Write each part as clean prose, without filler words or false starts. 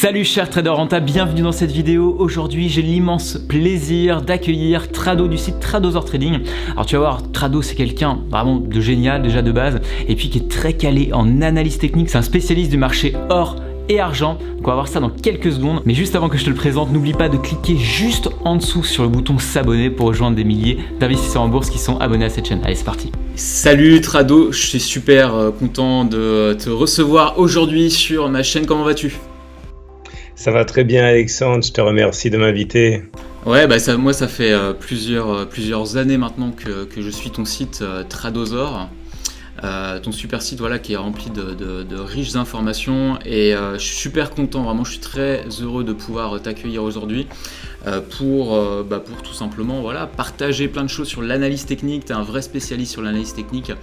Salut chers traders rentables, bienvenue dans cette vidéo. Aujourd'hui j'ai l'immense plaisir d'accueillir Trado du site Tradosor Trading. Alors tu vas voir, Trado c'est quelqu'un vraiment de génial déjà de base et puis qui est très calé en analyse technique. C'est un spécialiste du marché or et argent. Donc on va voir ça dans quelques secondes. Mais juste avant que je te le présente, n'oublie pas de cliquer juste en dessous sur le bouton s'abonner pour rejoindre des milliers d'investisseurs en bourse qui sont abonnés à cette chaîne. Allez, c'est parti. Salut Trado, je suis super content de te recevoir aujourd'hui sur ma chaîne. Comment vas-tu ? Ça va très bien Alexandre, je te remercie de m'inviter. Ouais, moi ça fait plusieurs années maintenant que je suis ton site Tradosor. Ton super site qui est rempli de riches informations et je suis super content, vraiment je suis très heureux de pouvoir t'accueillir aujourd'hui pour tout simplement partager plein de choses sur l'analyse technique. Tu es un vrai spécialiste sur l'analyse technique,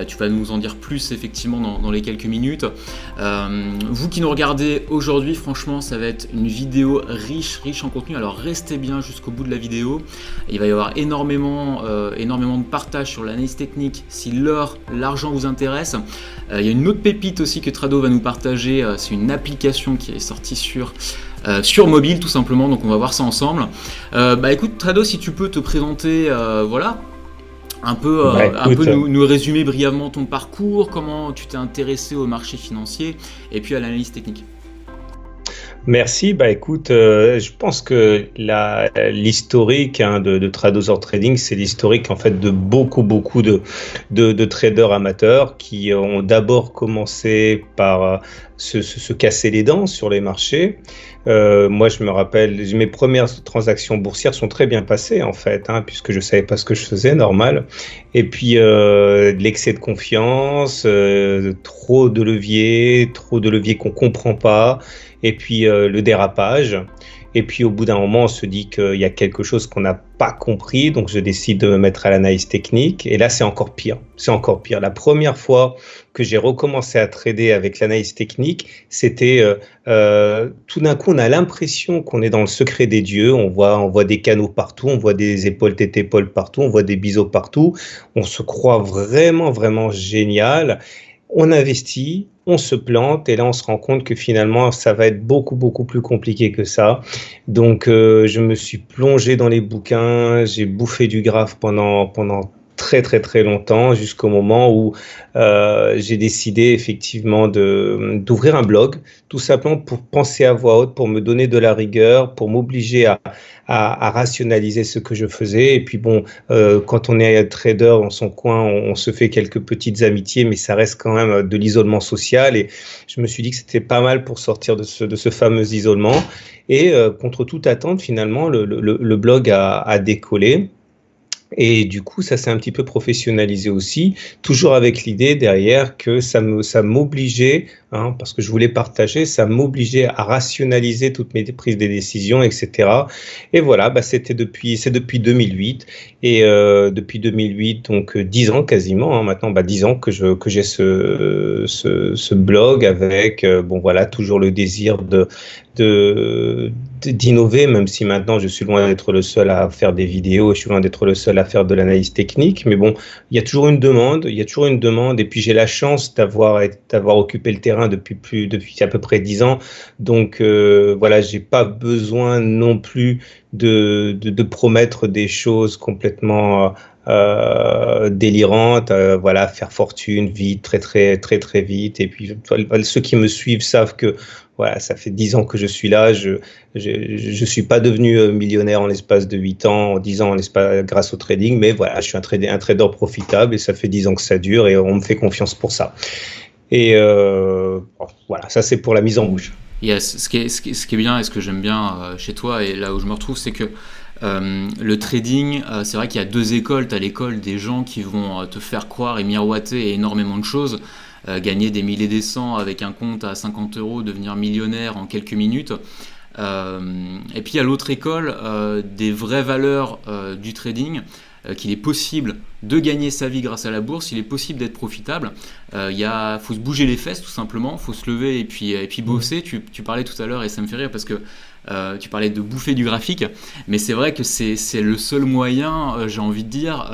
tu vas nous en dire plus effectivement dans les quelques minutes. Vous qui nous regardez aujourd'hui, franchement ça va être une vidéo riche en contenu, alors restez bien jusqu'au bout de la vidéo. Il va y avoir énormément de partage sur l'analyse technique si l'argent vous intéresse. Il y a une autre pépite aussi que Trado va nous partager, c'est une application qui est sortie sur mobile tout simplement, donc on va voir ça ensemble. Écoute Trado, si tu peux te présenter, un peu nous résumer brièvement ton parcours, comment tu t'es intéressé au marché financier et puis à l'analyse technique. Merci. Écoute, je pense que l'historique de Tradosor Trading, c'est l'historique en fait de beaucoup de traders amateurs qui ont d'abord commencé par se casser les dents sur les marchés. Moi, je me rappelle, mes premières transactions boursières sont très bien passées en fait, puisque je savais pas ce que je faisais, normal. Et puis l'excès de confiance, trop de leviers qu'on comprend pas. Et puis le dérapage. Et puis au bout d'un moment, on se dit qu'il y a quelque chose qu'on n'a pas compris, donc je décide de me mettre à l'analyse technique. Et là, c'est encore pire. La première fois que j'ai recommencé à trader avec l'analyse technique, c'était tout d'un coup, on a l'impression qu'on est dans le secret des dieux. On voit des canaux partout, on voit des épaules tétépaules partout, on voit des biseaux partout. On se croit vraiment génial. On investit, on se plante et là on se rend compte que finalement ça va être beaucoup plus compliqué que ça. Donc je me suis plongé dans les bouquins, j'ai bouffé du graphe pendant très longtemps jusqu'au moment où j'ai décidé effectivement d'ouvrir un blog, tout simplement pour penser à voix haute, pour me donner de la rigueur, pour m'obliger à rationaliser ce que je faisais. Et puis quand on est trader dans son coin, on se fait quelques petites amitiés, mais ça reste quand même de l'isolement social. Et je me suis dit que c'était pas mal pour sortir de ce fameux isolement. Et contre toute attente, finalement, le blog a décollé. Et du coup, ça s'est un petit peu professionnalisé aussi, toujours avec l'idée derrière que ça m'obligeait, parce que je voulais partager, ça m'obligeait à rationaliser toutes mes prises de décisions, etc. Et voilà, c'est depuis 2008. Et depuis 2008, donc 10 ans quasiment, maintenant 10 ans que j'ai ce blog avec, toujours le désir d'innover, même si maintenant je suis loin d'être le seul à faire des vidéos et je suis loin d'être le seul à faire de l'analyse technique, mais il y a toujours une demande, et puis j'ai la chance d'avoir occupé le terrain depuis à peu près 10 ans, donc j'ai pas besoin non plus de promettre des choses complètement délirante, faire fortune vite, très vite. Et puis ceux qui me suivent savent que ça fait 10 ans que je suis là. Je suis pas devenu millionnaire en l'espace de 8 ans, en 10 ans grâce au trading, mais je suis un trader profitable et ça fait 10 ans que ça dure et on me fait confiance pour ça. Et ça c'est pour la mise en bouche. Yes. Ce qui est bien et ce que j'aime bien chez toi et là où je me retrouve, c'est que le trading, c'est vrai qu'il y a deux écoles. Tu as l'école des gens qui vont te faire croire et miroiter énormément de choses, gagner des milliers et des cents avec un compte à 50 €, devenir millionnaire en quelques minutes. Et puis il y a l'autre école des vraies valeurs du trading, qu'il est possible de gagner sa vie grâce à la bourse, il est possible d'être profitable. Faut se bouger les fesses tout simplement, faut se lever et puis bosser. Tu parlais tout à l'heure et ça me fait rire parce que tu parlais de bouffer du graphique, mais c'est vrai que c'est le seul moyen, j'ai envie de dire,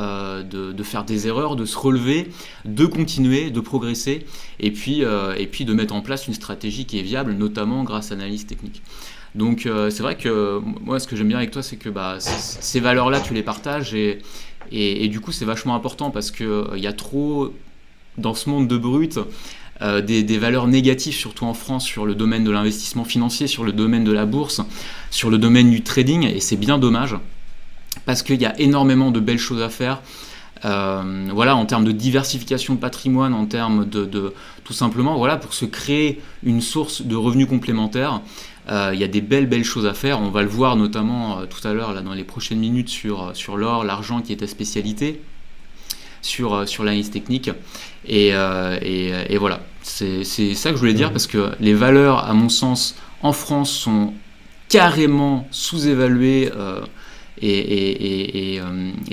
de faire des erreurs, de se relever, de continuer, de progresser, et puis de mettre en place une stratégie qui est viable, notamment grâce à l'analyse technique. Donc c'est vrai que moi, ce que j'aime bien avec toi, c'est que ces valeurs-là, tu les partages, et du coup, c'est vachement important parce qu'il y a trop, dans ce monde de brut, des valeurs négatives, surtout en France, sur le domaine de l'investissement financier, sur le domaine de la bourse, sur le domaine du trading, et c'est bien dommage, parce qu'il y a énormément de belles choses à faire, en termes de diversification de patrimoine, en termes de tout simplement, pour se créer une source de revenus complémentaires. Il y a des belles choses à faire, on va le voir notamment tout à l'heure, là, dans les prochaines minutes, sur l'or, l'argent qui est ta spécialité, sur l'analyse technique, et voilà, c'est ça que je voulais dire, parce que les valeurs, à mon sens, en France, sont carrément sous-évaluées, et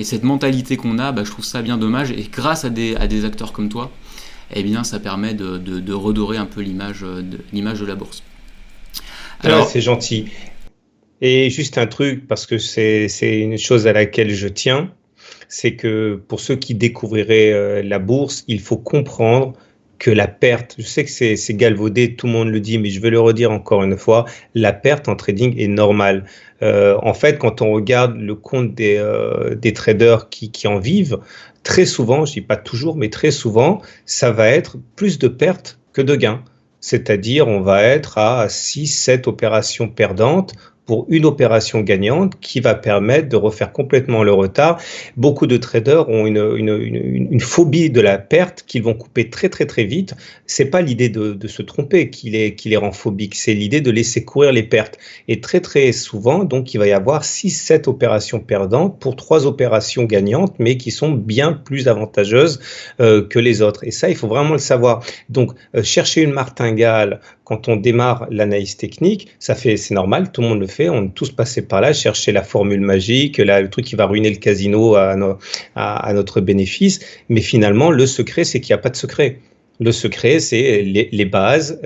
cette mentalité qu'on a, je trouve ça bien dommage, et grâce à des acteurs comme toi, eh bien, ça permet de redorer un peu l'image de la bourse. Alors, c'est gentil. Et juste un truc, parce que c'est une chose à laquelle je tiens, c'est que pour ceux qui découvriraient la bourse, il faut comprendre que la perte, je sais que c'est galvaudé, tout le monde le dit, mais je vais le redire encore une fois, la perte en trading est normale. En fait, quand on regarde le compte des traders qui en vivent, très souvent, je dis pas toujours, mais très souvent, ça va être plus de pertes que de gains. C'est-à-dire, on va être à 6-7 opérations perdantes pour une opération gagnante qui va permettre de refaire complètement le retard. Beaucoup de traders ont une phobie de la perte qu'ils vont couper très très très vite. C'est pas l'idée de se tromper qui les rend phobiques, c'est l'idée de laisser courir les pertes. Et très très souvent, donc, il va y avoir 6-7 opérations perdantes pour 3 opérations gagnantes, mais qui sont bien plus avantageuses que les autres. Et ça, il faut vraiment le savoir. Donc, chercher une martingale quand on démarre l'analyse technique, c'est normal, tout le monde le fait, on est tous passés par là, chercher la formule magique, le truc qui va ruiner le casino à notre bénéfice, mais finalement, le secret, c'est qu'il n'y a pas de secret. Le secret, c'est les bases,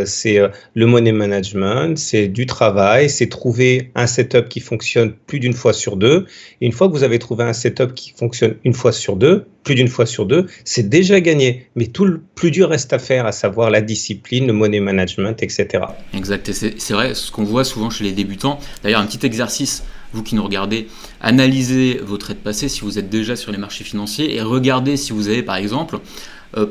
c'est le money management, c'est du travail, c'est trouver un setup qui fonctionne plus d'une fois sur deux. Et une fois que vous avez trouvé un setup qui fonctionne une fois sur deux, plus d'une fois sur deux, c'est déjà gagné. Mais tout le plus dur reste à faire, à savoir la discipline, le money management, etc. Exact, et c'est vrai, ce qu'on voit souvent chez les débutants. D'ailleurs, un petit exercice, vous qui nous regardez, analysez vos trades passés si vous êtes déjà sur les marchés financiers et regardez si vous avez, par exemple,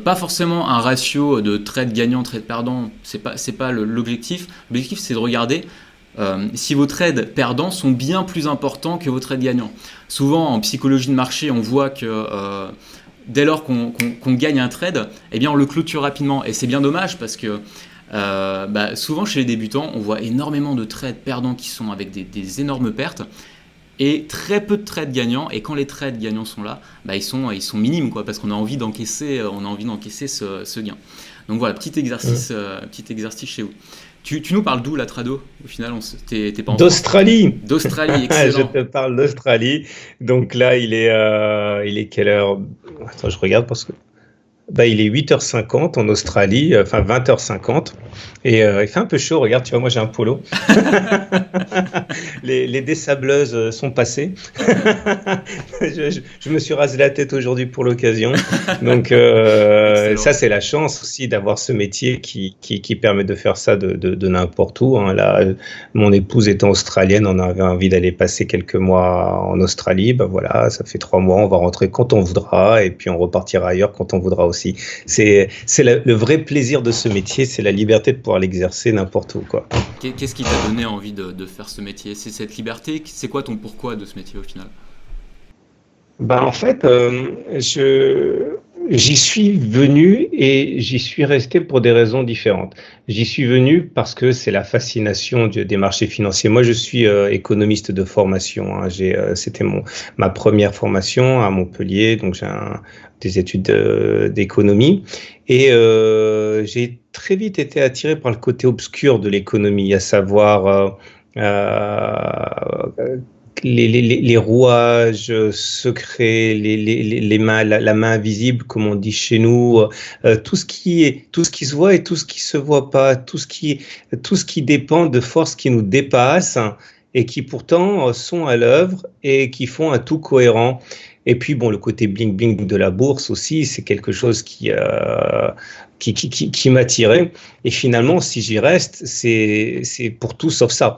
pas forcément un ratio de trade gagnant, trade perdant, c'est pas l'objectif. L'objectif, c'est de regarder si vos trades perdants sont bien plus importants que vos trades gagnants. Souvent, en psychologie de marché, on voit que dès lors qu'on gagne un trade, eh bien, on le clôture rapidement. Et c'est bien dommage parce que souvent, chez les débutants, on voit énormément de trades perdants qui sont avec des énormes pertes, et très peu de trades gagnants. Et quand les trades gagnants sont là, ils sont minimes, quoi, parce qu'on a envie d'encaisser ce gain. Donc voilà, petit exercice chez vous. Tu nous parles d'où, la trado? Au final, t'es pas en d'Australie. D'Australie, excellent. Je te parle d'Australie. Donc là, il est quelle heure? Attends, je regarde parce que il est 8h50 en Australie, enfin 20h50, et il fait un peu chaud. Regarde, tu vois, moi j'ai un polo. Les désableuses sont passées. je me suis rasé la tête aujourd'hui pour l'occasion. Donc ça, c'est la chance aussi d'avoir ce métier qui permet de faire ça de n'importe où. Hein. Là, mon épouse étant australienne, on avait envie d'aller passer quelques mois en Australie. Voilà, ça fait 3 mois, on va rentrer quand on voudra, et puis on repartira ailleurs quand on voudra aussi. C'est le vrai plaisir de ce métier, c'est la liberté de pouvoir l'exercer n'importe où, quoi. Qu'est-ce qui t'a donné envie de faire ce métier? C'est cette liberté? C'est quoi ton pourquoi de ce métier au final? En fait, j'y suis venu et j'y suis resté pour des raisons différentes. J'y suis venu parce que c'est la fascination des marchés financiers. Moi, je suis économiste de formation. Hein. C'était ma première formation à Montpellier, donc j'ai des études d'économie. Et j'ai très vite été attiré par le côté obscur de l'économie, à savoir les rouages secrets, la main invisible, comme on dit chez nous, tout ce qui se voit et tout ce qui se voit pas, tout ce qui dépend de forces qui nous dépassent et qui pourtant sont à l'œuvre et qui font un tout cohérent. Et puis bon, le côté bling bling de la bourse aussi, c'est quelque chose qui m'attirait. Et finalement, si j'y reste, c'est pour tout sauf ça.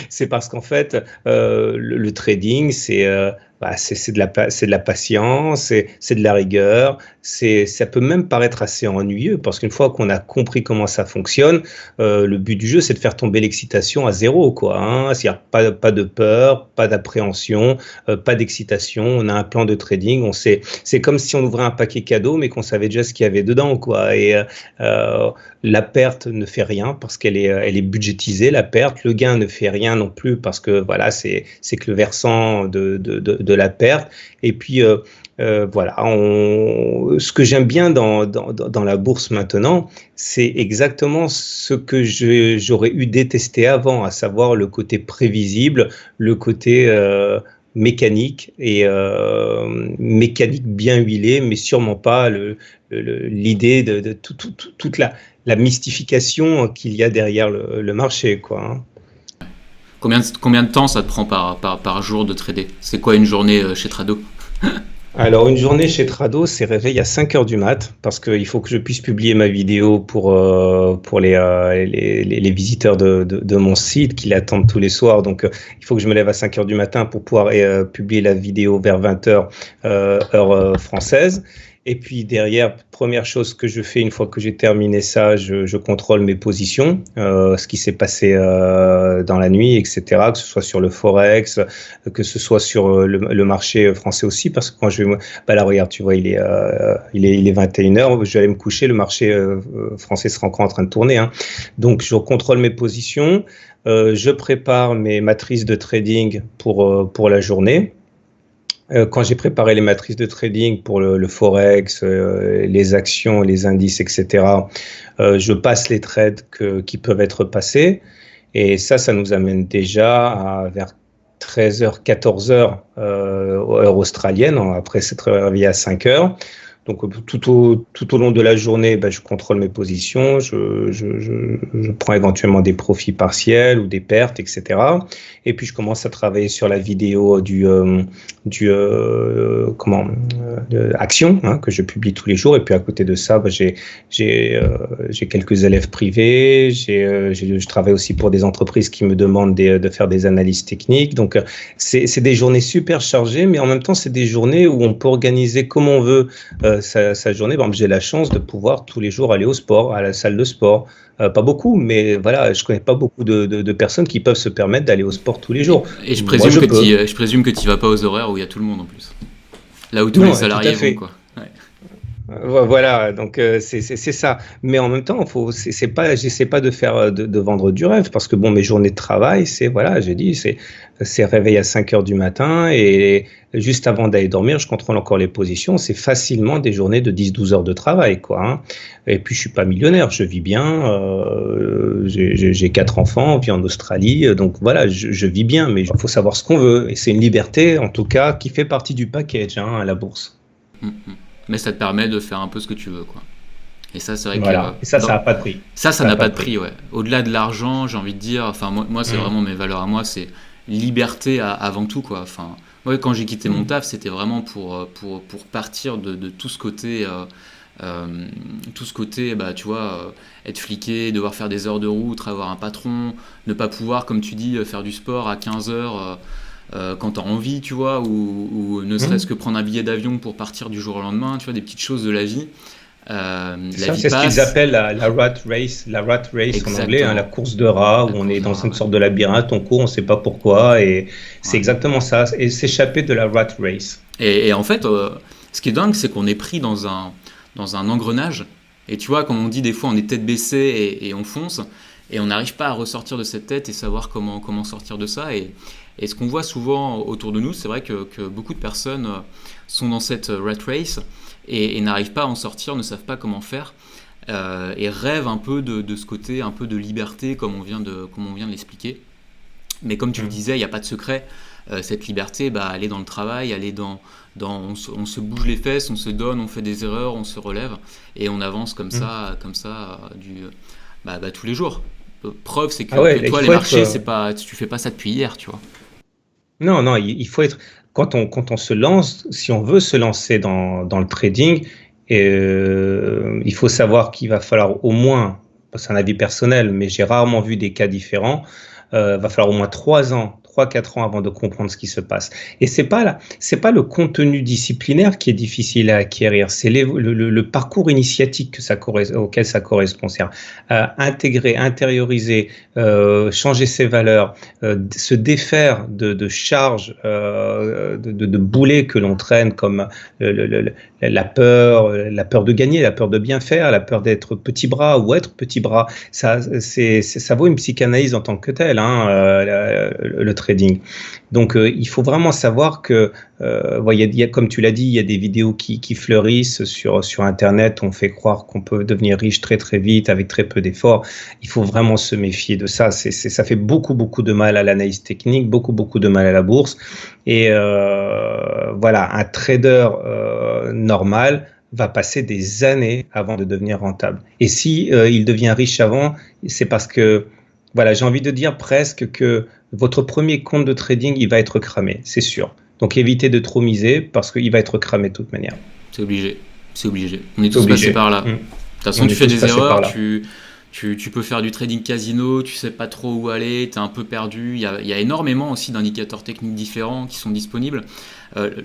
C'est parce qu'en fait, le trading, c'est de la patience, c'est de la rigueur. Ça peut même paraître assez ennuyeux parce qu'une fois qu'on a compris comment ça fonctionne, le but du jeu, c'est de faire tomber l'excitation à zéro, quoi. Hein. C'est-à-dire pas de peur, pas d'appréhension, pas d'excitation. On a un plan de trading. C'est comme si on ouvrait un paquet cadeau, mais qu'on savait déjà ce qu'il y avait dedans, quoi. Et la perte ne fait rien parce elle est budgétisée, la perte. Le gain ne fait rien non plus parce que voilà, c'est que le versant de la perte. Et puis voilà, ce que j'aime bien dans la bourse maintenant, c'est exactement ce que j'aurais eu détesté avant, à savoir le côté prévisible, le côté mécanique et mécanique bien huilée, mais sûrement pas l'idée de toute la mystification qu'il y a derrière le marché, quoi. Hein. Combien de temps ça te prend par jour de trader? C'est quoi une journée chez Trado? Alors, une journée chez Trado, c'est réveil à 5 heures du mat, parce qu'il faut que je puisse publier ma vidéo pour les visiteurs de mon site qui l'attendent tous les soirs. Donc, il faut que je me lève à 5 heures du matin pour pouvoir publier la vidéo vers 20 heures, heure française. Et puis derrière, première chose que je fais une fois que j'ai terminé ça, je contrôle mes positions, ce qui s'est passé dans la nuit, etc. Que ce soit sur le forex, que ce soit sur le marché français aussi, parce que quand là regarde, tu vois, il est 21h, je vais aller me coucher, le marché français sera encore en train de tourner. Hein. Donc je contrôle mes positions, je prépare mes matrices de trading pour la journée. Quand j'ai préparé les matrices de trading pour le forex, les actions, les indices, etc., je passe les trades qui peuvent être passés. Et ça nous amène déjà vers 13h, 14h, heure australienne, après s'être réveillé à 5h. Donc tout au long de la journée, je contrôle mes positions, je prends éventuellement des profits partiels ou des pertes, etc. Et puis je commence à travailler sur la vidéo action, hein, que je publie tous les jours. Et puis à côté de ça, j'ai quelques élèves privés, je travaille aussi pour des entreprises qui me demandent de faire des analyses techniques. Donc c'est des journées super chargées, mais en même temps c'est des journées où on peut organiser comme on veut sa journée. Par exemple, j'ai la chance de pouvoir tous les jours aller au sport, à la salle de sport. Pas beaucoup, mais voilà, je connais pas beaucoup de personnes qui peuvent se permettre d'aller au sport tous les jours. Et je présume que tu vas pas aux horaires où il y a tout le monde en plus. Là où tous les salariés vont, quoi. Ouais. Voilà, donc c'est ça. Mais en même temps, j'essaie pas de faire de vendre du rêve, parce que bon, mes journées de travail, c'est réveil à 5 heures du matin, et juste avant d'aller dormir, je contrôle encore les positions. C'est facilement des journées de 10-12 heures de travail, quoi. Hein. Et puis je suis pas millionnaire, je vis bien, j'ai 4 enfants, on vit en Australie, donc voilà, je vis bien, mais il faut savoir ce qu'on veut, et c'est une liberté, en tout cas, qui fait partie du package, hein, à la bourse. Mais ça te permet de faire un peu ce que tu veux, quoi. Et ça, c'est vrai que... Et ça n'a pas de prix. Ça n'a pas de prix, ouais. Au-delà de l'argent, j'ai envie de dire, enfin, moi c'est vraiment mes valeurs à moi, c'est liberté avant tout, quoi. Enfin, moi, quand j'ai quitté mon taf, c'était vraiment pour partir de tout ce côté... tu vois, être fliqué, devoir faire des heures de route, avoir un patron, ne pas pouvoir, comme tu dis, faire du sport à 15 heures... quand t'as envie, tu vois, ou ne serait-ce que prendre un billet d'avion pour partir du jour au lendemain, tu vois, des petites choses de la vie. C'est ce qu'ils appellent la rat race en anglais, hein, la course de rats, où on est dans une sorte de labyrinthe, on court, on ne sait pas pourquoi, et c'est exactement ça, et s'échapper de la rat race. Et en fait, ce qui est dingue, c'est qu'on est pris dans un engrenage, et tu vois, comme on dit, des fois, on est tête baissée et on fonce, et on n'arrive pas à ressortir de cette tête et savoir comment sortir de ça, et ce qu'on voit souvent autour de nous, c'est vrai que beaucoup de personnes sont dans cette rat race et n'arrivent pas à en sortir, ne savent pas comment faire, et rêvent un peu de ce côté un peu de liberté, comme on vient de l'expliquer. Mais comme tu le disais, il n'y a pas de secret. cette liberté, elle est dans le travail, elle est on se bouge les fesses, on se donne, on fait des erreurs, on se relève et on avance comme ça, tous les jours. Preuve, c'est que toi, les marchés, c'est pas, tu fais pas ça depuis hier, tu vois. Non, il faut être. Quand on se lance, si on veut se lancer dans le trading, il faut savoir qu'il va falloir au moins, c'est un avis personnel, mais j'ai rarement vu des cas différents, va falloir au moins 3-4 ans avant de comprendre ce qui se passe. Et c'est pas le contenu disciplinaire qui est difficile à acquérir, c'est le parcours initiatique auquel ça correspond. C'est-à-dire intégrer, intérioriser, changer ses valeurs, se défaire de charges, de boulets que l'on traîne comme la peur de gagner, la peur de bien faire, la peur d'être petit bras ou être petit bras. Ça vaut une psychanalyse en tant que telle, le trading. Donc, il faut vraiment savoir que, comme tu l'as dit, il y a des vidéos qui fleurissent sur Internet. On fait croire qu'on peut devenir riche très très vite avec très peu d'efforts. Il faut vraiment se méfier de ça. Ça fait beaucoup de mal à l'analyse technique, beaucoup de mal à la bourse. Et un trader normal va passer des années avant de devenir rentable. Et si il devient riche avant, c'est parce que j'ai envie de dire presque que votre premier compte de trading, il va être cramé, c'est sûr. Donc évitez de trop miser parce qu'il va être cramé de toute manière. C'est obligé. On est tous passés par là. De toute façon, tu fais des erreurs, tu peux faire du trading casino, tu sais pas trop où aller, tu es un peu perdu. Il y a énormément aussi d'indicateurs techniques différents qui sont disponibles.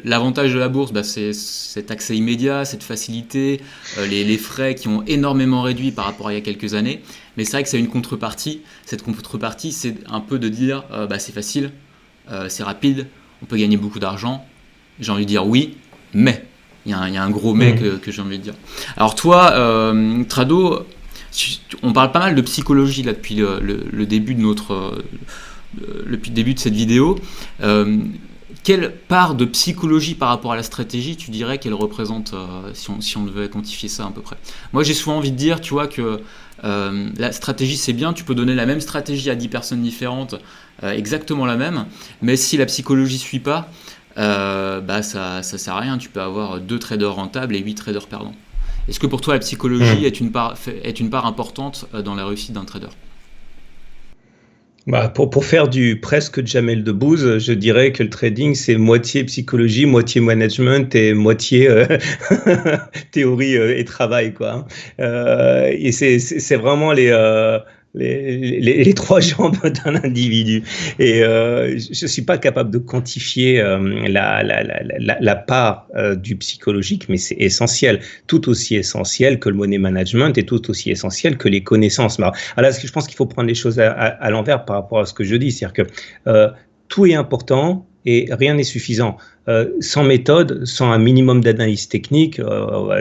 L'avantage de la bourse, c'est cet accès immédiat, cette facilité, les frais qui ont énormément réduit par rapport à il y a quelques années. Mais c'est vrai que c'est une contrepartie. Cette contrepartie, c'est un peu de dire c'est facile, c'est rapide, on peut gagner beaucoup d'argent. J'ai envie de dire oui, mais il y a un gros mais que j'ai envie de dire. Alors toi, Trado, on parle pas mal de psychologie là depuis le début de depuis le début de cette vidéo. Quelle part de psychologie par rapport à la stratégie tu dirais qu'elle représente si on devait quantifier ça à peu près? Moi j'ai souvent envie de dire, tu vois, que la stratégie c'est bien, tu peux donner la même stratégie à 10 personnes différentes, exactement la même, mais si la psychologie ne suit pas, ça sert à rien. Tu peux avoir 2 traders rentables et 8 traders perdants. Est-ce que pour toi la psychologie est une part importante dans la réussite d'un trader? Pour faire du presque Jamel Debbouze, je dirais que le trading, c'est moitié psychologie, moitié management et moitié théorie et travail, quoi. Et c'est vraiment les 3 jambes d'un individu. Et je suis pas capable de quantifier la part du psychologique, mais c'est essentiel, tout aussi essentiel que le money management et tout aussi essentiel que les connaissances. Alors là, je pense qu'il faut prendre les choses à l'envers par rapport à ce que je dis, c'est-à-dire que tout est important et rien n'est suffisant. Sans méthode, sans un minimum d'analyse technique,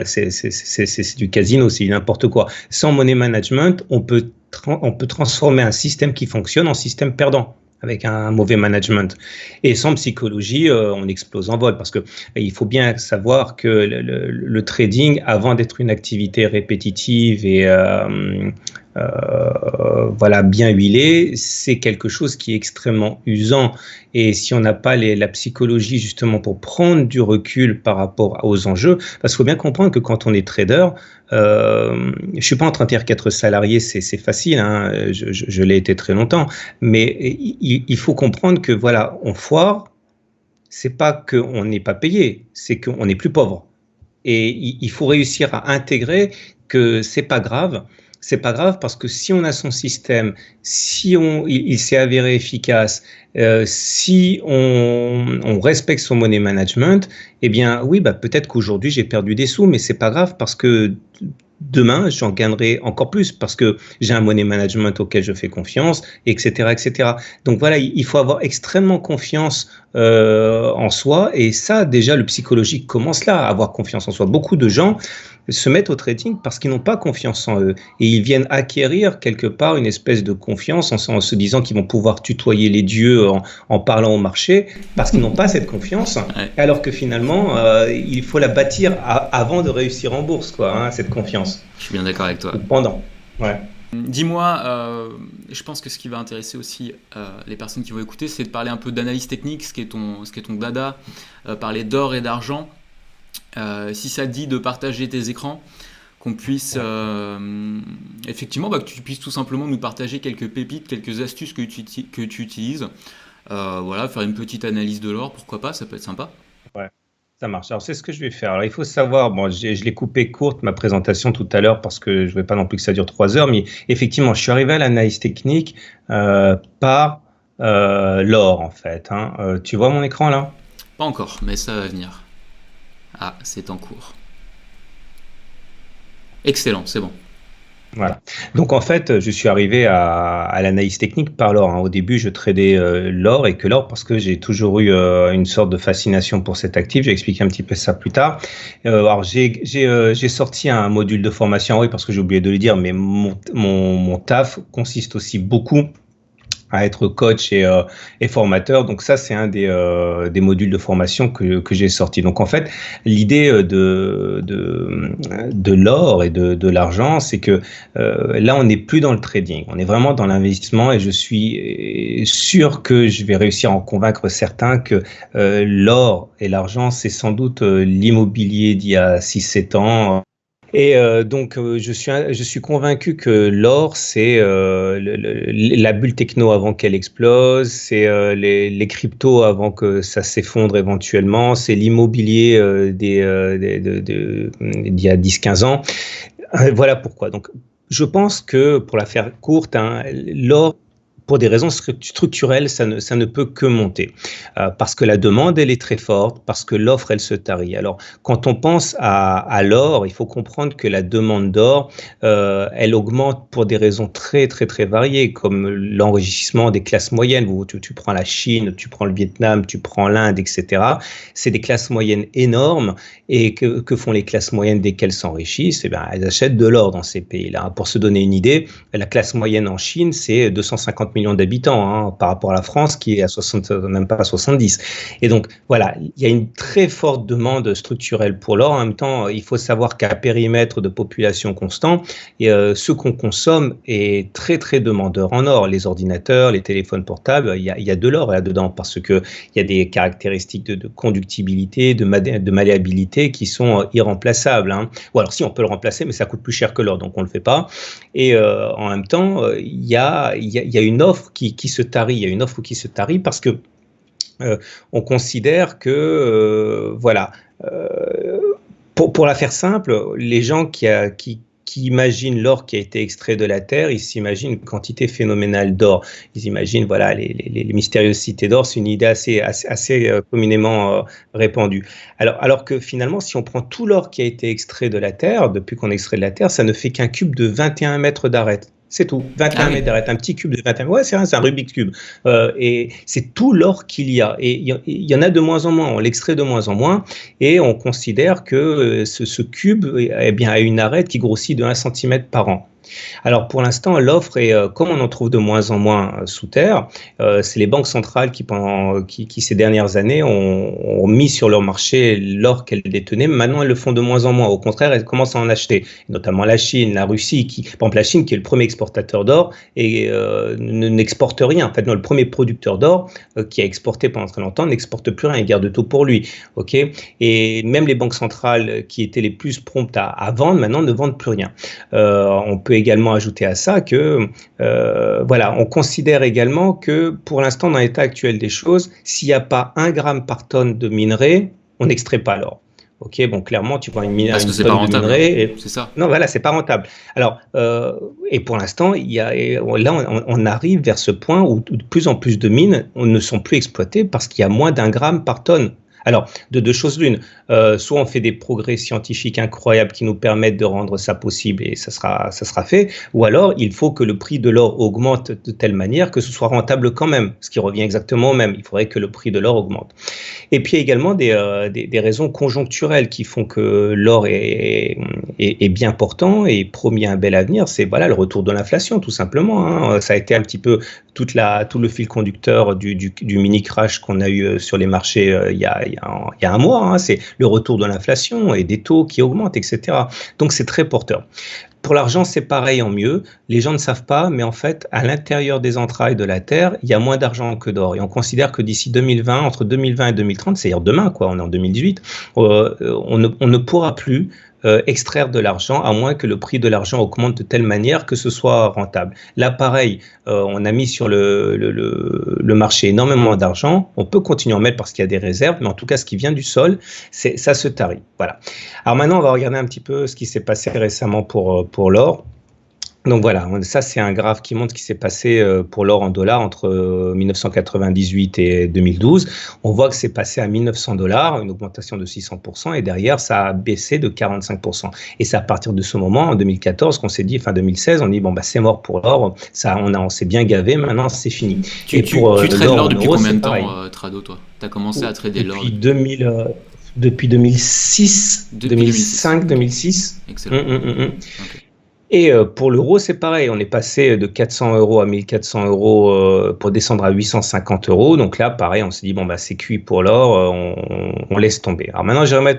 c'est du casino, c'est n'importe quoi. Sans money management, on peut transformer un système qui fonctionne en système perdant avec un mauvais management. Et sans psychologie, on explose en vol parce que il faut bien savoir que le trading, avant d'être une activité répétitive et bien huilée, c'est quelque chose qui est extrêmement usant. Et si on n'a pas la psychologie justement pour prendre du recul par rapport aux enjeux, parce qu'il faut bien comprendre que quand on est trader, je suis pas en train de dire qu'être salarié c'est facile, hein, je l'ai été très longtemps, mais il faut comprendre que on foire, c'est pas qu'on n'est pas payé, c'est qu'on est plus pauvre. Et il faut réussir à intégrer que c'est pas grave. C'est pas grave parce que si on a son système, si il s'est avéré efficace, si on respecte son money management, eh bien oui, peut-être qu'aujourd'hui j'ai perdu des sous, mais c'est pas grave parce que demain j'en gagnerai encore plus parce que j'ai un money management auquel je fais confiance, etc., etc. Donc voilà, il faut avoir extrêmement confiance en soi et ça déjà le psychologique commence là, à avoir confiance en soi. Beaucoup de gens se mettent au trading parce qu'ils n'ont pas confiance en eux et ils viennent acquérir quelque part une espèce de confiance en se disant qu'ils vont pouvoir tutoyer les dieux en parlant au marché parce qu'ils n'ont pas cette confiance, alors que finalement il faut la bâtir avant de réussir en bourse, quoi, hein, cette confiance. Je suis bien d'accord avec toi. Pendant. Ouais. Dis-moi, je pense que ce qui va intéresser aussi les personnes qui vont écouter, c'est de parler un peu d'analyse technique, ce qui est ton dada, parler d'or et d'argent. Si ça te dit de partager tes écrans, qu'on puisse effectivement, que tu puisses tout simplement nous partager quelques pépites, quelques astuces que tu utilises. Voilà, faire une petite analyse de l'or, pourquoi pas, ça peut être sympa. Ouais, ça marche. Alors, c'est ce que je vais faire. Alors, il faut savoir, bon, je l'ai coupé courte, ma présentation tout à l'heure, parce que je ne veux pas non plus que ça dure 3 heures, mais effectivement, je suis arrivé à l'analyse technique par l'or, en fait. Hein. Tu vois mon écran là? Pas encore, mais ça va venir. Ah, c'est en cours. Excellent, c'est bon. Voilà. Donc en fait, je suis arrivé à l'analyse technique par l'or. Hein. Au début, je tradais l'or et que l'or parce que j'ai toujours eu une sorte de fascination pour cet actif. J'ai expliqué un petit peu ça plus tard. Alors j'ai sorti un module de formation, oui, parce que j'ai oublié de le dire, mais mon taf consiste aussi beaucoup à être coach et formateur. Donc ça, c'est un des modules de formation que j'ai sorti. Donc en fait, l'idée de l'or et de l'argent, c'est que là, on n'est plus dans le trading. On est vraiment dans l'investissement et je suis sûr que je vais réussir à en convaincre certains que l'or et l'argent, c'est sans doute l'immobilier d'il y a 6-7 ans. Et donc, je suis convaincu que l'or, c'est la bulle techno avant qu'elle explose, c'est les cryptos avant que ça s'effondre éventuellement, c'est l'immobilier d'il y a 10-15 ans. Voilà pourquoi. Donc, je pense que, pour la faire courte, hein, l'or, pour des raisons structurelles, ça ne peut que monter. Parce que la demande, elle est très forte, parce que l'offre, elle se tarit. Alors, quand on pense à l'or, il faut comprendre que la demande d'or, elle augmente pour des raisons très, très, très variées, comme l'enrichissement des classes moyennes. Tu prends la Chine, tu prends le Vietnam, tu prends l'Inde, etc. C'est des classes moyennes énormes. Et que font les classes moyennes dès qu'elles s'enrichissent? Eh bien, elles achètent de l'or dans ces pays-là. Pour se donner une idée, la classe moyenne en Chine, c'est 250 millions d'habitants hein, par rapport à la France qui est à 60, même pas à 70. Et donc, voilà, il y a une très forte demande structurelle pour l'or. En même temps, il faut savoir qu'à périmètre de population constant, ce qu'on consomme est très, très demandeur en or. Les ordinateurs, les téléphones portables, il y a de l'or là-dedans parce qu'il y a des caractéristiques de conductibilité, de malléabilité qui sont irremplaçables. Hein. Ou alors si, on peut le remplacer, mais ça coûte plus cher que l'or, donc on ne le fait pas. Et en même temps, il y a une offre qui se tarit. Il y a une offre qui se tarit parce que on considère que, voilà, pour la faire simple, les gens qui imaginent l'or qui a été extrait de la terre, ils s'imaginent une quantité phénoménale d'or. Ils imaginent, voilà, les mystérieuses cités d'or, c'est une idée assez communément répandue. Alors que finalement, si on prend tout l'or qui a été extrait de la terre, depuis qu'on extrait de la terre, ça ne fait qu'un cube de 21 mètres d'arête. C'est tout, 21 mètres d'arête, un petit cube de 21 mètres. Ouais, c'est un Rubik's Cube. Et c'est tout l'or qu'il y a. Et il y en a de moins en moins, on l'extrait de moins en moins. Et on considère que ce cube eh bien, a une arête qui grossit de 1 cm par an. Alors pour l'instant, l'offre est, comme on en trouve de moins en moins sous terre, c'est les banques centrales qui ces dernières années ont mis sur leur marché l'or qu'elles détenaient. Maintenant, elles le font de moins en moins. Au contraire, elles commencent à en acheter, notamment la Chine, la Russie, par exemple la Chine qui est le premier exportateur d'or et n'exporte rien. En fait, non, le premier producteur d'or qui a exporté pendant très longtemps n'exporte plus rien, il garde tout pour lui. Okay, et même les banques centrales qui étaient les plus promptes à vendre, maintenant ne vendent plus rien. On peut également ajouter à ça que, voilà, on considère également que pour l'instant, dans l'état actuel des choses, s'il n'y a pas 1 gramme par tonne de minerai, on n'extrait pas l'or. Ok, bon, clairement, tu prends une tonne de minerai. C'est ça. Non, voilà, c'est pas rentable. Alors, et pour l'instant, là, on arrive vers ce point où de plus en plus de mines ne sont plus exploitées parce qu'il y a moins d'1 gramme par tonne. Alors, de deux choses l'une, soit on fait des progrès scientifiques incroyables qui nous permettent de rendre ça possible et ça sera fait, ou alors il faut que le prix de l'or augmente de telle manière que ce soit rentable quand même, ce qui revient exactement au même. Il faudrait que le prix de l'or augmente. Et puis également des raisons conjoncturelles qui font que l'or est bien portant et promis un bel avenir, c'est voilà, le retour de l'inflation tout simplement. Hein. Ça a été un petit peu tout le fil conducteur du mini crash qu'on a eu sur les marchés il y a un mois, hein, c'est le retour de l'inflation et des taux qui augmentent, etc. Donc c'est très porteur. Pour l'argent, c'est pareil en mieux. Les gens ne savent pas, mais en fait, à l'intérieur des entrailles de la Terre, il y a moins d'argent que d'or. Et on considère que d'ici 2020, entre 2020 et 2030, c'est-à-dire demain, quoi, on est en 2018, on ne pourra plus extraire de l'argent, à moins que le prix de l'argent augmente de telle manière que ce soit rentable. Là, pareil, on a mis sur le marché énormément d'argent. On peut continuer à en mettre parce qu'il y a des réserves, mais en tout cas, ce qui vient du sol, ça se tarit. Voilà. Alors maintenant, on va regarder un petit peu ce qui s'est passé récemment pour l'or. Donc voilà, ça c'est un graphe qui montre ce qui s'est passé pour l'or en dollars entre 1998 et 2012. On voit que c'est passé à 1900 $, une augmentation de 600%, et derrière ça a baissé de 45%. Et c'est à partir de ce moment, en 2014, qu'on s'est dit, fin 2016, on dit bon bah c'est mort pour l'or, on s'est bien gavé, maintenant c'est fini. Tu trades l'or depuis combien de temps, Trado, toi? Tu as commencé à trader l'or depuis 2006, 2005, 2006. Excellent. Okay. Et pour l'euro, c'est pareil. On est passé de 400 € à 1400 € pour descendre à 850 €. Donc là, pareil, on s'est dit, bon, bah, c'est cuit pour l'or, on laisse tomber. Alors maintenant, j'aimerais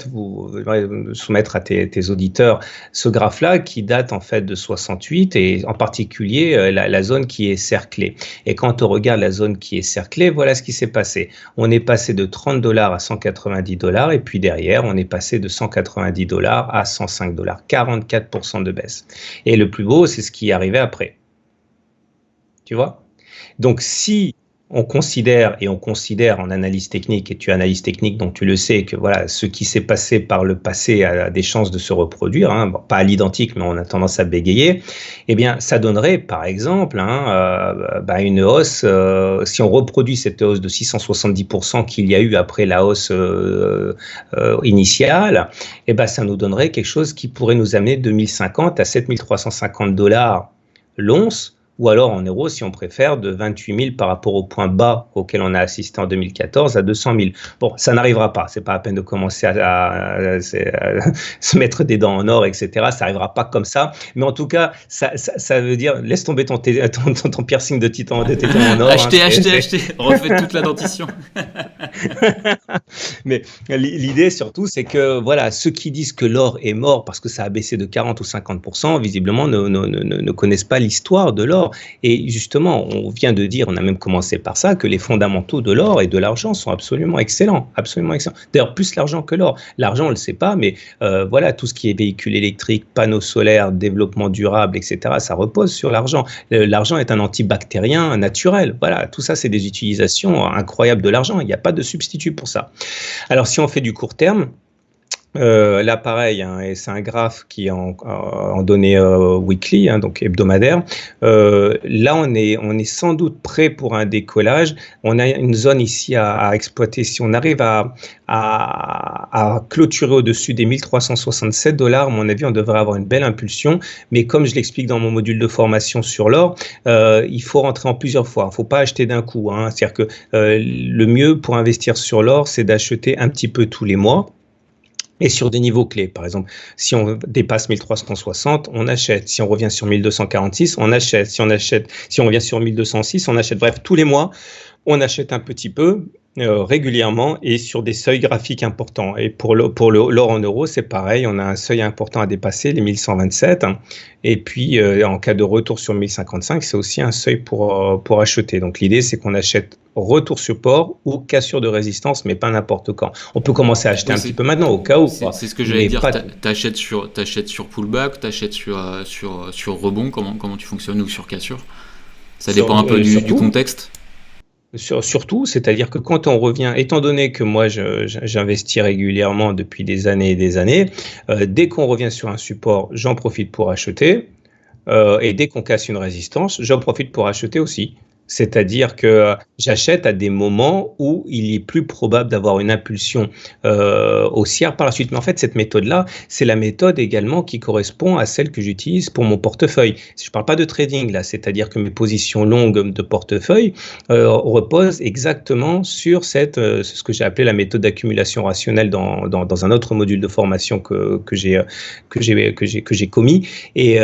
soumettre à tes auditeurs ce graphe-là qui date en fait de 68 et en particulier la zone qui est cerclée. Et quand on regarde la zone qui est cerclée, voilà ce qui s'est passé. On est passé de 30 $ à 190 $ et puis derrière, on est passé de 190 $ à 105 $. 44% de baisse. Et le plus beau, c'est ce qui est arrivé après. Tu vois? Donc, si on considère en analyse technique, et tu es analyse technique, donc tu le sais, que voilà, ce qui s'est passé par le passé a des chances de se reproduire, hein, bon, pas à l'identique, mais on a tendance à bégayer, eh bien, ça donnerait, par exemple, une hausse, si on reproduit cette hausse de 670% qu'il y a eu après la hausse initiale, eh ben, ça nous donnerait quelque chose qui pourrait nous amener de 1050 à 7350 $ l'once, ou alors en euros, si on préfère, de 28 000 par rapport au point bas auquel on a assisté en 2014 à 200 000. Bon, ça n'arrivera pas. C'est pas la peine de commencer à se mettre des dents en or, etc. Ça n'arrivera pas comme ça. Mais en tout cas, ça veut dire, laisse tomber ton piercing de téton en or. Achetez. Refaites toute la dentition. Mais l'idée surtout, c'est que voilà, ceux qui disent que l'or est mort parce que ça a baissé de 40 ou 50%, visiblement ne connaissent pas l'histoire de l'or. Et justement, on vient de dire, on a même commencé par ça, que les fondamentaux de l'or et de l'argent sont absolument excellents, absolument excellents. D'ailleurs, plus l'argent que l'or. L'argent, on ne le sait pas, mais voilà, tout ce qui est véhicule électrique, panneaux solaires, développement durable, etc., ça repose sur l'argent. L'argent est un antibactérien naturel. Voilà, tout ça, c'est des utilisations incroyables de l'argent. Il n'y a pas de substitut pour ça. Alors, si on fait du court terme, là pareil, hein, et c'est un graphe qui est en données weekly, hein, donc hebdomadaire. Là on est sans doute prêt pour un décollage. On a une zone ici à exploiter. Si on arrive à clôturer au-dessus des 1367 $, à mon avis, on devrait avoir une belle impulsion. Mais comme je l'explique dans mon module de formation sur l'or, il faut rentrer en plusieurs fois. Il ne faut pas acheter d'un coup, hein. C'est-à-dire que le mieux pour investir sur l'or, c'est d'acheter un petit peu tous les mois. Et sur des niveaux clés, par exemple, si on dépasse 1360, on achète. Si on revient sur 1246, on achète. Si on revient sur 1206, on achète. Bref, tous les mois, on achète un petit peu régulièrement et sur des seuils graphiques importants. Et pour l'or en euros, c'est pareil. On a un seuil important à dépasser, les 1127. Et puis, en cas de retour sur 1055, c'est aussi un seuil pour acheter. Donc, l'idée, c'est qu'on achète retour support ou cassure de résistance, mais pas n'importe quand. On peut commencer à acheter un petit peu maintenant, au cas où. C'est ce que j'allais dire. T'achètes sur pullback, t'achètes sur rebond, comment tu fonctionnes, ou sur cassure? Ça dépend un peu du contexte. Surtout, c'est-à-dire que quand on revient, étant donné que moi j'investis régulièrement depuis des années et des années, dès qu'on revient sur un support, j'en profite pour acheter, et dès qu'on casse une résistance, j'en profite pour acheter aussi. C'est-à-dire que j'achète à des moments où il est plus probable d'avoir une impulsion haussière par la suite. Mais en fait, cette méthode-là, c'est la méthode également qui correspond à celle que j'utilise pour mon portefeuille. Je ne parle pas de trading là, c'est-à-dire que mes positions longues de portefeuille reposent exactement sur ce que j'ai appelé la méthode d'accumulation rationnelle dans un autre module de formation que j'ai commis. Et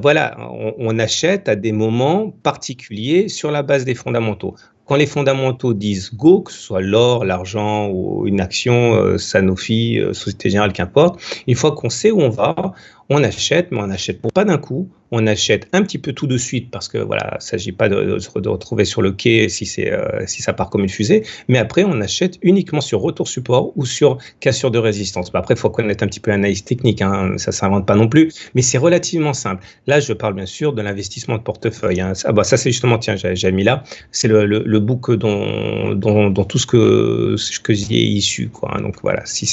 voilà, on achète à des moments particuliers sur la base des fondamentaux. Quand les fondamentaux disent go, que ce soit l'or, l'argent ou une action, Sanofi, Société Générale, qu'importe, une fois qu'on sait où on va, on achète, mais on n'achète pas d'un coup. On achète un petit peu tout de suite parce que voilà, il ne s'agit pas de retrouver sur le quai si ça part comme une fusée. Mais après, on achète uniquement sur retour support ou sur cassure de résistance. Après, il faut connaître un petit peu l'analyse technique, hein, ça ne s'invente pas non plus, mais c'est relativement simple. Là, je parle bien sûr de l'investissement de portefeuille. Hein. Ça c'est justement, tiens, j'ai mis là, c'est le book dont tout ce que j'y ai issu, quoi. Donc voilà, si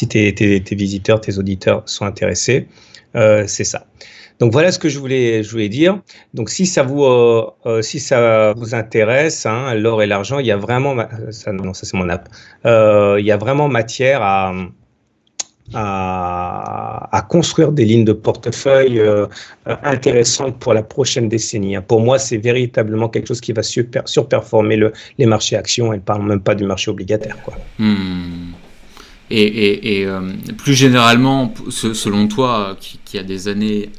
tes visiteurs, tes auditeurs sont intéressés, c'est ça. Donc voilà ce que je voulais dire. Donc si ça vous intéresse, hein, l'or et l'argent, il y a vraiment ça c'est mon app. Il y a vraiment matière à construire des lignes de portefeuille intéressantes pour la prochaine décennie. Pour moi, c'est véritablement quelque chose qui va surperformer les marchés actions. Et ne parle même pas du marché obligataire, quoi. Et plus généralement, selon toi, qui a des années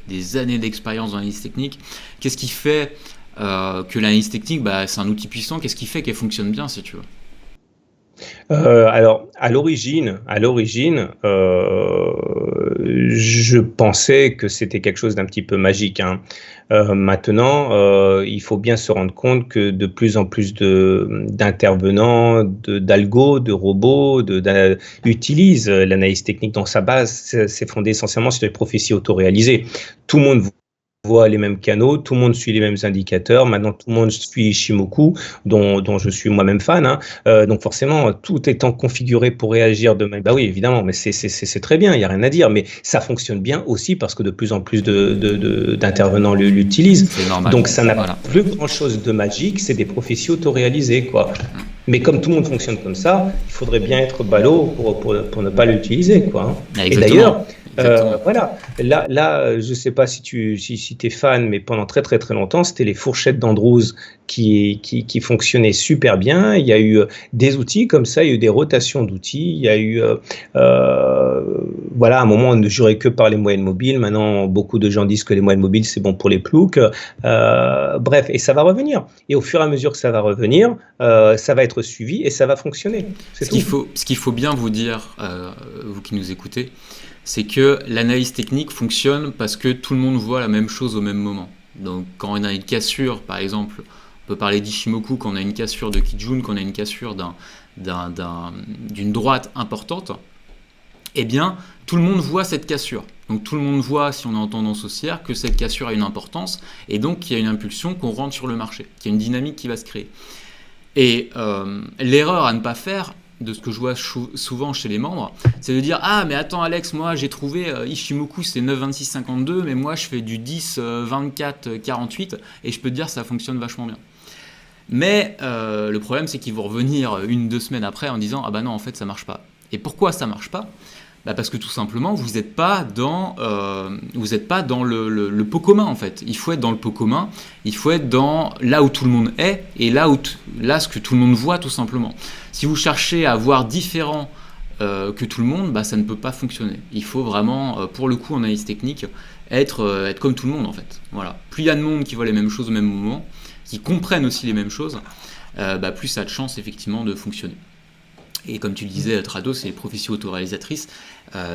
d'expérience dans l'analyse technique, qu'est-ce qui fait que l'analyse technique, c'est un outil puissant? Qu'est-ce qui fait qu'elle fonctionne bien, si tu veux? Alors, à l'origine, je pensais que c'était quelque chose d'un petit peu magique, hein. Maintenant, il faut bien se rendre compte que de plus en plus d'intervenants, d'algos, de robots, utilisent l'analyse technique dans sa base. C'est fondé essentiellement sur des prophéties autoréalisées. Tout le monde voit les mêmes canaux, tout le monde suit les mêmes indicateurs. Maintenant, tout le monde suit Ishimoku, dont je suis moi-même fan, hein. Donc forcément, tout étant configuré pour réagir de même. Bah oui, évidemment, mais c'est très bien, il n'y a rien à dire. Mais ça fonctionne bien aussi parce que de plus en plus d'intervenants l'utilisent. Donc ça n'a plus grand-chose de magique, c'est des prophéties autoréalisées, quoi. Mais comme tout le monde fonctionne comme ça, il faudrait bien être ballot pour ne pas l'utiliser, quoi. Et d'ailleurs, voilà. Là, je sais pas si t'es fan, mais pendant très très très longtemps, c'était les fourchettes d'Andrews qui fonctionnaient super bien. Il y a eu des outils comme ça, il y a eu des rotations d'outils. Il y a eu, voilà, à un moment on ne jurait que par les moyennes mobiles. Maintenant, beaucoup de gens disent que les moyennes mobiles c'est bon pour les ploucs. Bref, et ça va revenir. Et au fur et à mesure que ça va revenir, ça va être suivi et ça va fonctionner. Ce qu'il faut bien vous dire, vous qui nous écoutez, c'est que l'analyse technique fonctionne parce que tout le monde voit la même chose au même moment. Donc quand on a une cassure, par exemple, on peut parler d'Ishimoku, quand on a une cassure de Kijun, quand on a une cassure d'une droite importante, eh bien, tout le monde voit cette cassure. Donc tout le monde voit, si on est en tendance haussière, que cette cassure a une importance, et donc qu'il y a une impulsion, qu'on rentre sur le marché, qu'il y a une dynamique qui va se créer. Et l'erreur à ne pas faire, de ce que je vois souvent chez les membres, c'est de dire « Ah, mais attends Alex, moi j'ai trouvé Ishimoku c'est 9,26,52, mais moi je fais du 10, 24, 48, et je peux te dire ça fonctionne vachement bien. » Mais le problème c'est qu'ils vont revenir 1-2 semaines après en disant « Ah bah non, en fait ça marche pas. » Et pourquoi ça marche pas ? Parce que tout simplement, vous n'êtes pas dans le pot commun en fait. Il faut être dans le pot commun, il faut être dans là où tout le monde est et là ce que tout le monde voit tout simplement. Si vous cherchez à voir différent que tout le monde, ça ne peut pas fonctionner. Il faut vraiment, pour le coup en analyse technique, être comme tout le monde en fait. Voilà. Plus il y a de monde qui voit les mêmes choses au même moment, qui comprennent aussi les mêmes choses, plus ça a de chance effectivement de fonctionner. Et comme tu le disais, Trado, c'est les prophéties autoréalisatrices.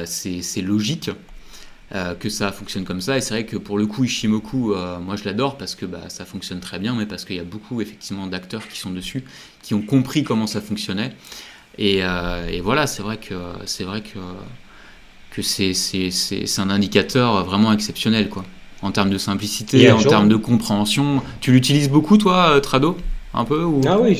C'est logique que ça fonctionne comme ça. Et c'est vrai que pour le coup, Ishimoku, moi je l'adore parce que ça fonctionne très bien, mais parce qu'il y a beaucoup effectivement d'acteurs qui sont dessus, qui ont compris comment ça fonctionnait. Et voilà, c'est vrai que c'est un indicateur vraiment exceptionnel, quoi. En termes de simplicité, en termes de compréhension. Tu l'utilises beaucoup, toi, Trado ? Un peu ou... Ah oui,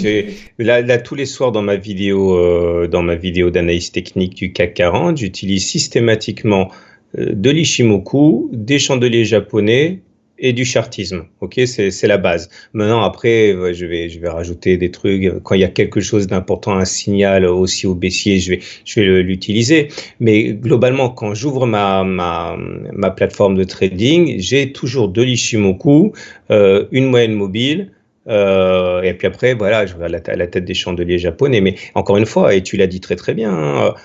là tous les soirs dans ma vidéo d'analyse technique du CAC 40, j'utilise systématiquement de l'Ishimoku, des chandeliers japonais et du chartisme. Ok, c'est la base. Maintenant après, je vais rajouter des trucs quand il y a quelque chose d'important, un signal aussi au baissier, je vais l'utiliser. Mais globalement, quand j'ouvre ma plateforme de trading, j'ai toujours de l'Ishimoku, une moyenne mobile. Et puis après, voilà, je regarde la tête des chandeliers japonais. Mais encore une fois, et tu l'as dit très très bien,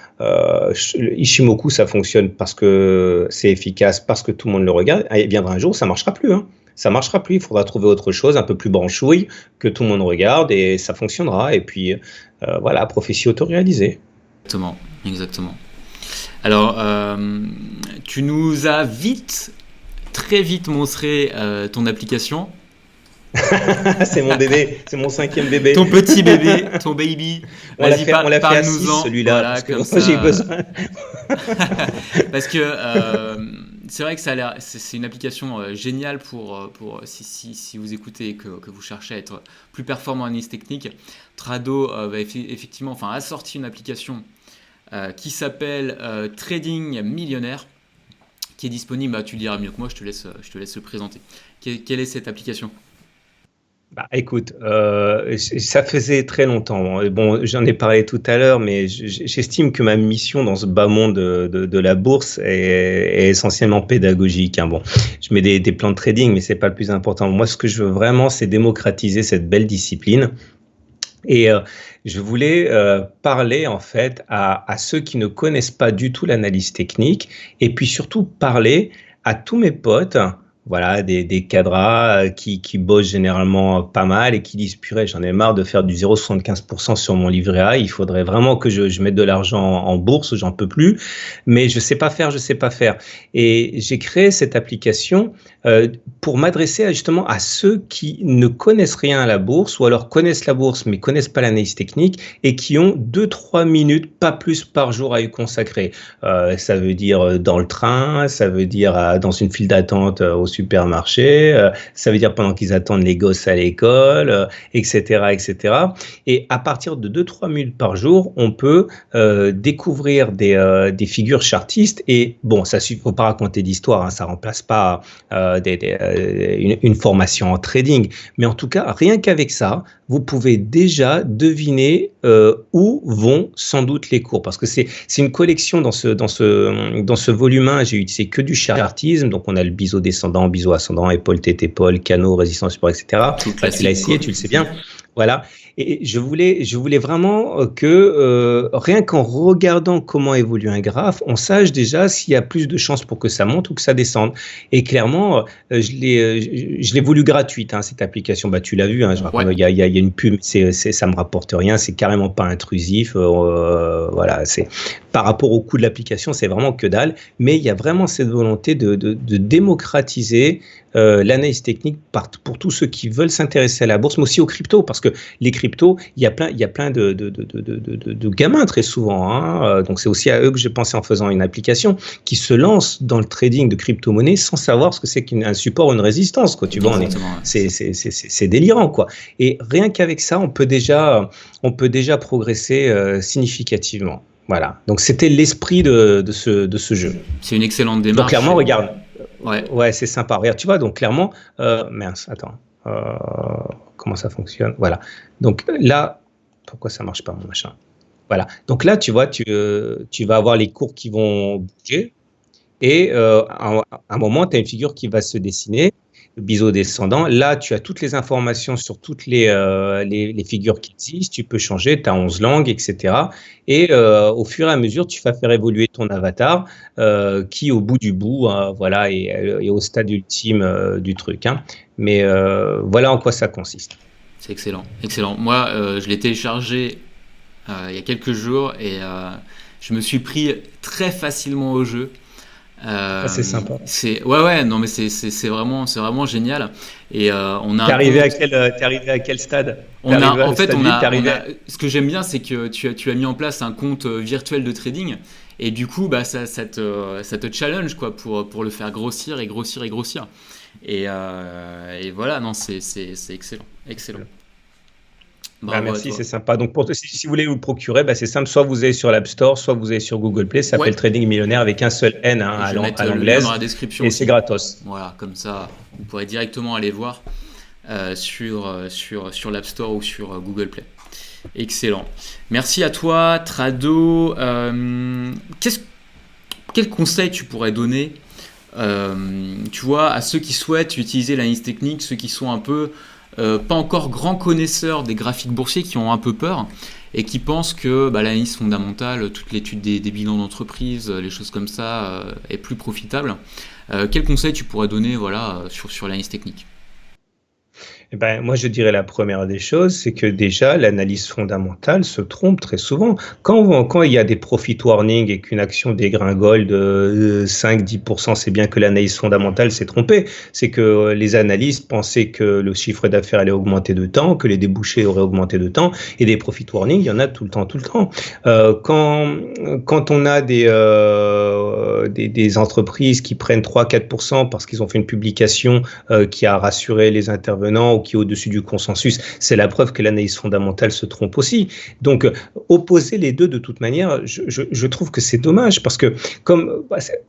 Ishimoku, ça fonctionne parce que c'est efficace, parce que tout le monde le regarde. Il viendra un jour, ça marchera plus. ça marchera plus. Il faudra trouver autre chose, un peu plus branchouille, que tout le monde regarde et ça fonctionnera. Et puis, voilà, prophétie autoréalisée. Exactement, exactement. Alors, tu nous as très vite montré ton application. C'est mon bébé, c'est mon 5e bébé. Ton petit bébé, ton baby. On l'a Vas-y, fait, on l'a fait à 6 parle-nous-en. celui-là, Voilà, parce que comme moi ça. j'ai besoin. Parce que c'est vrai que c'est une application géniale pour si vous écoutez et que vous cherchez à être plus performant en analyse technique. Trado effectivement, a sorti une application qui s'appelle Trading Millionnaire, qui est disponible. Tu le diras mieux que moi, je te laisse le présenter. Quelle est cette application? Bah, écoute, ça faisait très longtemps. Bon, j'en ai parlé tout à l'heure, mais j'estime que ma mission dans ce bas monde de la bourse est essentiellement pédagogique, hein. Bon, je mets des plans de trading, mais c'est pas le plus important. Moi, ce que je veux vraiment, c'est démocratiser cette belle discipline. Et je voulais parler en fait à ceux qui ne connaissent pas du tout l'analyse technique, et puis surtout parler à tous mes potes, voilà, des cadras qui bossent généralement pas mal et qui disent purée, j'en ai marre de faire du 0,75% sur mon livret A, il faudrait vraiment que je mette de l'argent en bourse, j'en peux plus, mais je sais pas faire. Et j'ai créé cette application pour m'adresser justement à ceux qui ne connaissent rien à la bourse, ou alors connaissent la bourse mais connaissent pas l'analyse technique, et qui ont 2-3 minutes, pas plus par jour à y consacrer. Ça veut dire dans le train, ça veut dire dans une file d'attente au supermarché, ça veut dire pendant qu'ils attendent les gosses à l'école, etc. Et à partir de 2-3 minutes par jour, on peut découvrir des figures chartistes. Et bon, ça suffit, faut pas raconter d'histoire, hein, ça remplace pas une formation en trading, mais en tout cas, rien qu'avec ça, vous pouvez déjà deviner où vont sans doute les cours, parce que c'est une collection dans ce volume 1. J'ai utilisé que du chartisme, donc on a le biseau descendant, biseau ascendant, épaule, tête, épaule, canot, résistance, support, etc. Tu l'as essayé, tu le sais bien. Voilà. Et je voulais vraiment que rien qu'en regardant comment évolue un graphe, on sache déjà s'il y a plus de chances pour que ça monte ou que ça descende. Et clairement, je l'ai voulu gratuite, hein, cette application. Bah, tu l'as vu, hein, il y a une pub, ça me rapporte rien, c'est carrément pas intrusif. Voilà, c'est par rapport au coût de l'application, c'est vraiment que dalle. Mais il y a vraiment cette volonté de démocratiser l'analyse technique pour tous ceux qui veulent s'intéresser à la bourse, mais aussi aux cryptos, parce que les cryptos, il y a plein de gamins très souvent, hein. Donc c'est aussi à eux que j'ai pensé en faisant une application qui se lance dans le trading de crypto-monnaies sans savoir ce que c'est qu'un support ou une résistance, quoi. Tu vois, c'est délirant, quoi. Et rien qu'avec ça, on peut déjà progresser significativement. Voilà. Donc c'était l'esprit de ce jeu. C'est une excellente démarche. Donc clairement, regarde. Ouais, c'est sympa. Regarde, tu vois, donc clairement, mince, attends, comment ça fonctionne? Voilà. Donc là, pourquoi ça marche pas mon machin? Voilà. Donc là, tu vois, tu vas avoir les cours qui vont bouger, et à un moment, tu as une figure qui va se dessiner, le biseau descendant. Là, tu as toutes les informations sur toutes les figures qui existent. Tu peux changer, tu as 11 langues, etc. Et au fur et à mesure, tu vas faire évoluer ton avatar qui, au bout du bout, voilà, est au stade ultime du truc, hein. Mais voilà en quoi ça consiste. C'est excellent, excellent. Moi, je l'ai téléchargé il y a quelques jours et je me suis pris très facilement au jeu. C'est sympa. Non, mais c'est vraiment génial. Et on a. T'es arrivé à quel stade? Ce que j'aime bien, c'est que tu as mis en place un compte virtuel de trading, et du coup, bah ça te challenge, quoi, pour le faire grossir et grossir et grossir. Et voilà, non, c'est excellent. Bravo, merci, c'est sympa. Donc, si vous voulez vous le procurer, c'est simple. Soit vous allez sur l'App Store, soit vous allez sur Google Play. Ça s'appelle Trading Millionnaire avec un seul N, hein, à l'anglaise. Dans la description et aussi. C'est gratos. Voilà, comme ça, vous pourrez directement aller voir sur l'App Store ou sur Google Play. Excellent. Merci à toi, Trado. Quel conseil tu pourrais donner, tu vois, à ceux qui souhaitent utiliser l'analyse technique, ceux qui sont un peu pas encore grands connaisseurs des graphiques boursiers qui ont un peu peur et qui pensent que l'analyse fondamentale, toute l'étude des bilans d'entreprise, les choses comme ça, est plus profitable. Quel conseil tu pourrais donner sur l'analyse technique ? Eh ben, moi, je dirais la première des choses, c'est que déjà, l'analyse fondamentale se trompe très souvent. Quand il y a des profit warnings et qu'une action dégringole de 5-10%, c'est bien que l'analyse fondamentale s'est trompée. C'est que les analystes pensaient que le chiffre d'affaires allait augmenter de temps, que les débouchés auraient augmenté de temps, et des profit warnings, il y en a tout le temps. Quand on a des entreprises qui prennent 3-4% parce qu'ils ont fait une publication qui a rassuré les intervenants ou qui est au-dessus du consensus, c'est la preuve que l'analyse fondamentale se trompe aussi. Donc, opposer les deux de toute manière, je trouve que c'est dommage parce que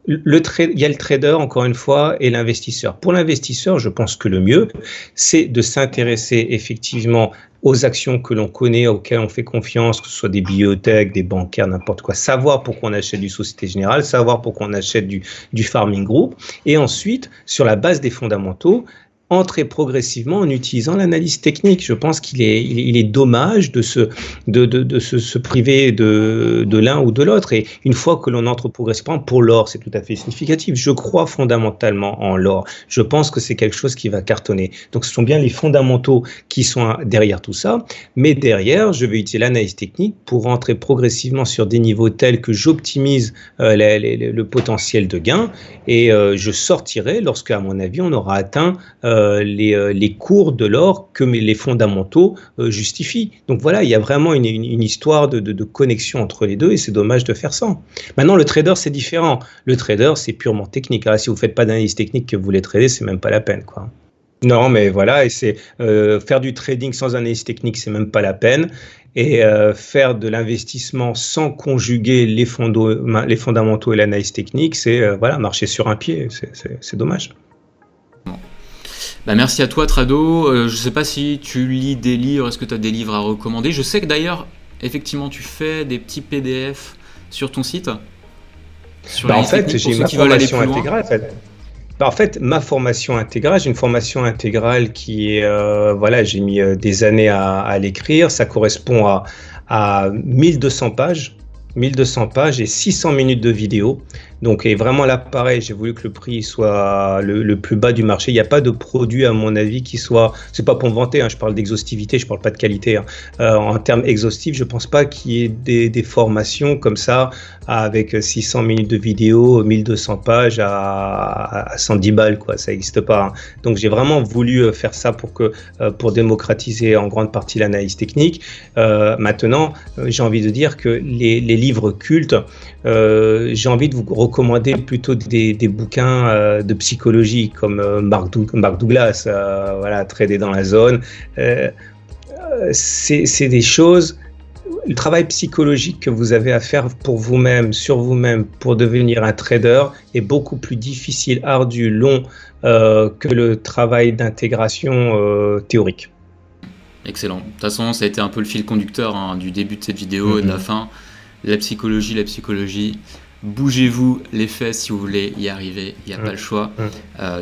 il y a le trader, encore une fois, et l'investisseur. Pour l'investisseur, je pense que le mieux, c'est de s'intéresser effectivement aux actions que l'on connaît, auxquelles on fait confiance, que ce soit des biotech, des bancaires, n'importe quoi, savoir pourquoi on achète du Société Générale, savoir pourquoi on achète du Pharming Group, et ensuite, sur la base des fondamentaux, entrer progressivement en utilisant l'analyse technique. Je pense qu'il est dommage de se priver de l'un ou de l'autre. Et une fois que l'on entre progressivement, pour l'or, c'est tout à fait significatif. Je crois fondamentalement en l'or. Je pense que c'est quelque chose qui va cartonner. Donc, ce sont bien les fondamentaux qui sont derrière tout ça. Mais derrière, je vais utiliser l'analyse technique pour entrer progressivement sur des niveaux tels que j'optimise le potentiel de gain. Et je sortirai lorsque, à mon avis, on aura atteint les cours de l'or que les fondamentaux justifient. Donc voilà, il y a vraiment une histoire de connexion entre les deux et c'est dommage de faire ça. Maintenant, le trader, c'est différent. Le trader, c'est purement technique. Alors, si vous ne faites pas d'analyse technique que vous voulez trader, c'est même pas la peine, quoi. Non, mais voilà, et c'est faire du trading sans analyse technique, c'est même pas la peine. Et faire de l'investissement sans conjuguer les fondamentaux et l'analyse technique, c'est marcher sur un pied. C'est dommage. Merci à toi, Trado. Je ne sais pas si tu lis des livres, est-ce que tu as des livres à recommander ? Je sais que d'ailleurs, effectivement, tu fais des petits PDF sur ton site. En fait, j'ai ma formation intégrale. En fait, ma formation intégrale, j'ai une formation intégrale qui est, j'ai mis des années à l'écrire. Ça correspond à 1200 pages. 1200 pages et 600 minutes de vidéo. Donc, et vraiment là, pareil, j'ai voulu que le prix soit le plus bas du marché. Il n'y a pas de produit, à mon avis, qui soit... C'est pas pour me vanter, hein, je parle d'exhaustivité, je parle pas de qualité. Hein. En termes exhaustifs, je pense pas qu'il y ait des formations comme ça, avec 600 minutes de vidéo, 1200 pages à 110 balles, quoi. Ça n'existe pas. Hein. Donc, j'ai vraiment voulu faire ça pour démocratiser en grande partie l'analyse technique. Maintenant, j'ai envie de dire que les livres cultes, j'ai envie de vous recommander plutôt des bouquins de psychologie comme Mark Douglas, Trader dans la zone. C'est des choses, le travail psychologique que vous avez à faire pour vous-même, sur vous-même, pour devenir un trader est beaucoup plus difficile, ardu, long que le travail d'intégration théorique. Excellent. De toute façon, ça a été un peu le fil conducteur du début de cette vidéo et de la fin. La psychologie. Bougez-vous les fesses si vous voulez y arriver, il n'y a pas le choix.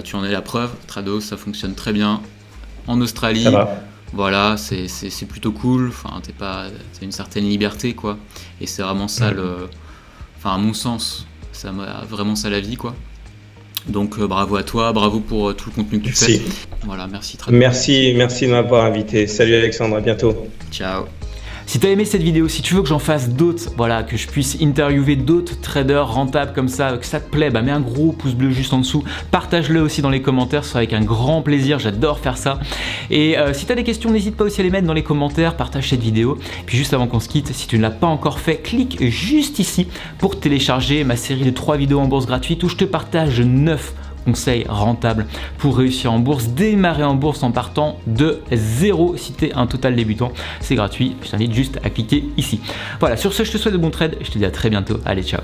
Tu en es la preuve, Trado, ça fonctionne très bien. En Australie, voilà, c'est plutôt cool, enfin, t'as une certaine liberté, quoi. Et c'est vraiment ça, à mon sens, c'est vraiment ça la vie, quoi. Donc bravo à toi, bravo pour tout le contenu que tu fais. Voilà, merci Trado. Merci de m'avoir invité. Salut Alexandre, à bientôt. Ciao. Si tu as aimé cette vidéo, si tu veux que j'en fasse d'autres, que je puisse interviewer d'autres traders rentables comme ça, que ça te plaît, mets un gros pouce bleu juste en dessous, partage-le aussi dans les commentaires, ce sera avec un grand plaisir, j'adore faire ça. Et si tu as des questions, n'hésite pas aussi à les mettre dans les commentaires, partage cette vidéo. Puis juste avant qu'on se quitte, si tu ne l'as pas encore fait, clique juste ici pour télécharger ma série de 3 vidéos en bourse gratuites où je te partage 9 conseils rentables pour réussir en bourse, démarrer en bourse en partant de zéro si tu es un total débutant. C'est gratuit, je t'invite juste à cliquer ici. Voilà, sur ce, je te souhaite de bons trades, je te dis à très bientôt. Allez, ciao.